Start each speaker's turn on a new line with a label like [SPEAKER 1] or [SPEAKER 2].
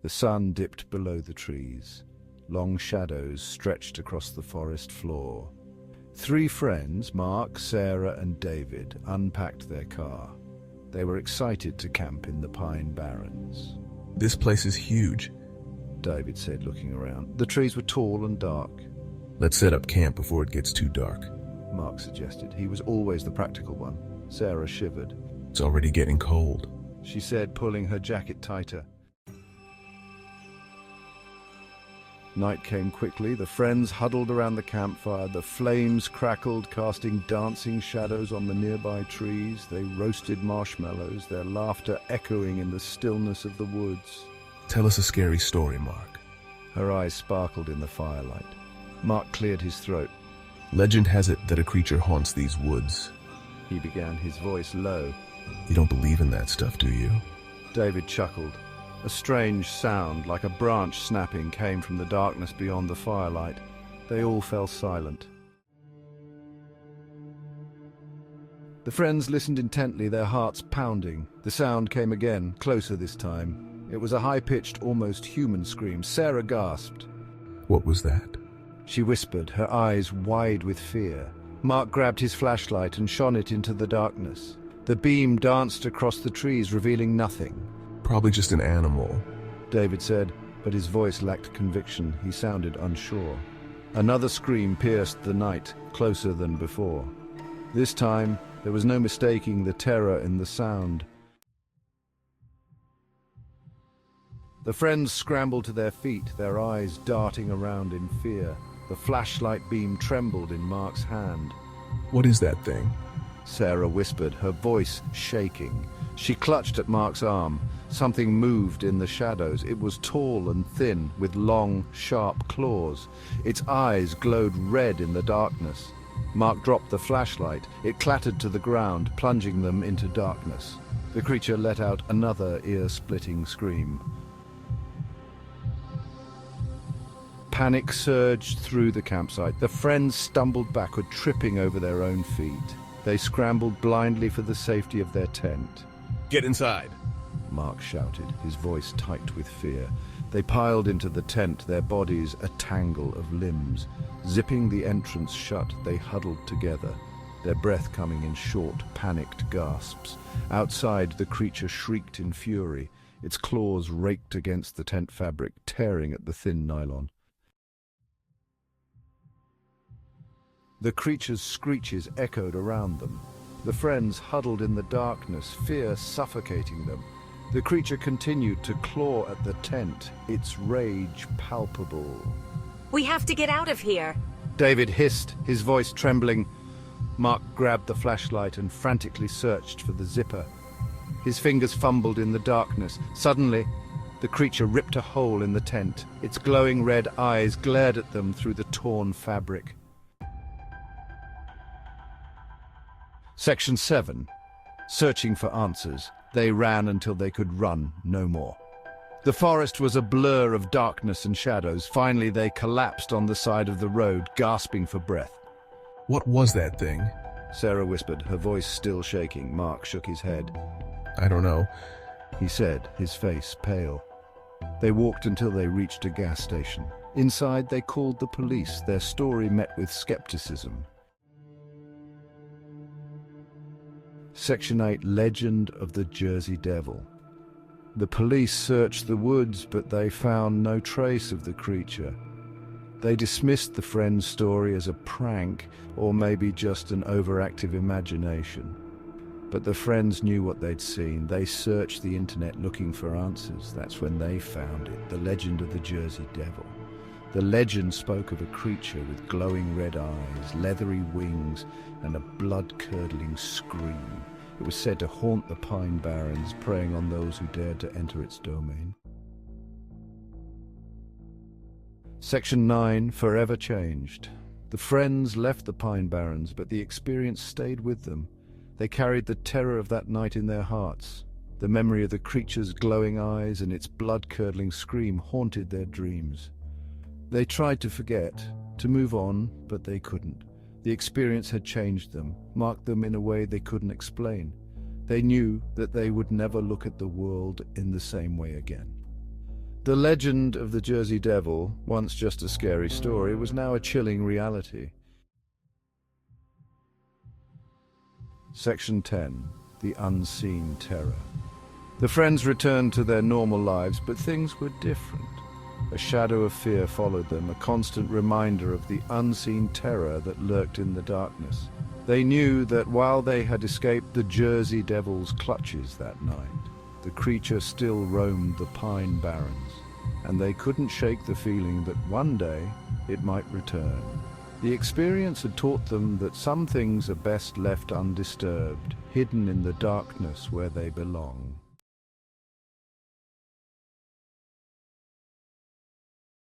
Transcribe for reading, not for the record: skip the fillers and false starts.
[SPEAKER 1] The sun dipped below the trees. Long shadows stretched across the forest floor. Three friends, Mark, Sarah, and David, unpacked their car. They were excited to camp in the Pine Barrens.
[SPEAKER 2] This place is huge.
[SPEAKER 1] David said, looking around. The trees were tall and dark.
[SPEAKER 2] Let's set up camp before it gets too dark.
[SPEAKER 1] Mark suggested. He was always the practical one. Sarah shivered.
[SPEAKER 2] It's already getting cold,
[SPEAKER 1] she said, pulling her jacket tighter. Night came quickly. The friends huddled around the campfire. The flames crackled, casting dancing shadows on the nearby trees. They roasted marshmallows, their laughter echoing in the stillness of the woods.
[SPEAKER 2] Tell us a scary story, Mark.
[SPEAKER 1] Her eyes sparkled in the firelight. Mark cleared his throat.
[SPEAKER 2] Legend has it that a creature haunts these woods.
[SPEAKER 1] He began, his voice low.
[SPEAKER 2] You don't believe in that stuff, do you?
[SPEAKER 1] David chuckled. A strange sound, like a branch snapping, came from the darkness beyond the firelight. They all fell silent. The friends listened intently, their hearts pounding. The sound came again, closer this time. It was a high-pitched, almost human scream. Sarah gasped.
[SPEAKER 2] What was that?
[SPEAKER 1] She whispered, her eyes wide with fear. Mark grabbed his flashlight and shone it into the darkness. The beam danced across the trees, revealing nothing.
[SPEAKER 2] Probably just an animal,
[SPEAKER 1] David said, but his voice lacked conviction. He sounded unsure. Another scream pierced the night, closer than before. This time, there was no mistaking the terror in the sound. The friends scrambled to their feet, their eyes darting around in fear. The flashlight beam trembled in Mark's hand.
[SPEAKER 2] What is that thing?
[SPEAKER 1] Sarah whispered, her voice shaking. She clutched at Mark's arm. Something moved in the shadows. It was tall and thin, with long, sharp claws. Its eyes glowed red in the darkness. Mark dropped the flashlight. It clattered to the ground, plunging them into darkness. The creature let out another ear-splitting scream. Panic surged through the campsite. The friends stumbled backward, tripping over their own feet. They scrambled blindly for the safety of their tent.
[SPEAKER 2] Get inside,
[SPEAKER 1] Mark shouted, his voice tight with fear. They piled into the tent, their bodies a tangle of limbs. Zipping the entrance shut, they huddled together, their breath coming in short, panicked gasps. Outside, the creature shrieked in fury. Its claws raked against the tent fabric, tearing at the thin nylon. The creature's screeches echoed around them. The friends huddled in the darkness, fear suffocating them. The creature continued to claw at the tent, its rage palpable.
[SPEAKER 3] We have to get out of here.
[SPEAKER 1] David hissed, his voice trembling. Mark grabbed the flashlight and frantically searched for the zipper. His fingers fumbled in the darkness. Suddenly, the creature ripped a hole in the tent. Its glowing red eyes glared at them through the torn fabric. Section 7. Searching for answers, they ran until they could run no more. The forest was a blur of darkness and shadows. Finally, they collapsed on the side of the road, gasping for breath.
[SPEAKER 2] What was that thing?
[SPEAKER 1] Sarah whispered, her voice still shaking. Mark shook his head.
[SPEAKER 2] I don't know,
[SPEAKER 1] he said, his face pale. They walked until they reached a gas station. Inside, they called the police. Their story met with skepticism. Section 8, Legend of the Jersey Devil. The police searched the woods, but they found no trace of the creature. They dismissed the friend's story as a prank, or maybe just an overactive imagination. But the friends knew what they'd seen. They searched the internet looking for answers. That's when they found it, the legend of the Jersey Devil. The legend spoke of a creature with glowing red eyes, leathery wings, and a blood-curdling scream. It was said to haunt the Pine Barrens, preying on those who dared to enter its domain. Section 9, Forever Changed. The friends left the Pine Barrens, but the experience stayed with them. They carried the terror of that night in their hearts. The memory of the creature's glowing eyes and its blood-curdling scream haunted their dreams. They tried to forget, to move on, but they couldn't. The experience had changed them, marked them in a way they couldn't explain. They knew that they would never look at the world in the same way again. The legend of the Jersey Devil, once just a scary story, was now a chilling reality. Section 10. The Unseen Terror. The friends returned to their normal lives, but things were different. A shadow of fear followed them, a constant reminder of the unseen terror that lurked in the darkness. They knew that while they had escaped the Jersey Devil's clutches that night, the creature still roamed the Pine Barrens, and they couldn't shake the feeling that one day it might return. The experience had taught them that some things are best left undisturbed, hidden in the darkness where they belong.